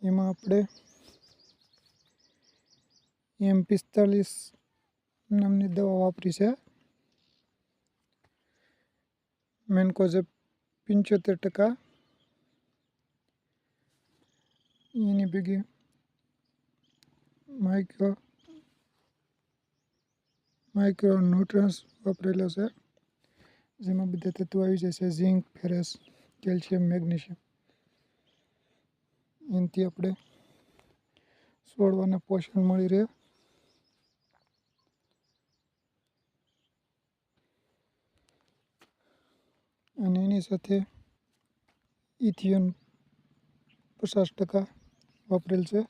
એમાં આપણે M45 નામની દવા વાપરી છે. મેન્કોઝેબ 75%, એની ભેગી માઇક્રો ન્યુટ્રન્સ વાપરેલા છે, જેમાં બધા તત્વો આવી જાય છે: ઝીંક, ફેરસ, કેલ્શિયમ, મેગ્નેશિયમ. એનાથી આપણે છોડવાને પોષણ મળી રહે. અને એની સાથે ઇથિયોન 50% વાપરેલ છે.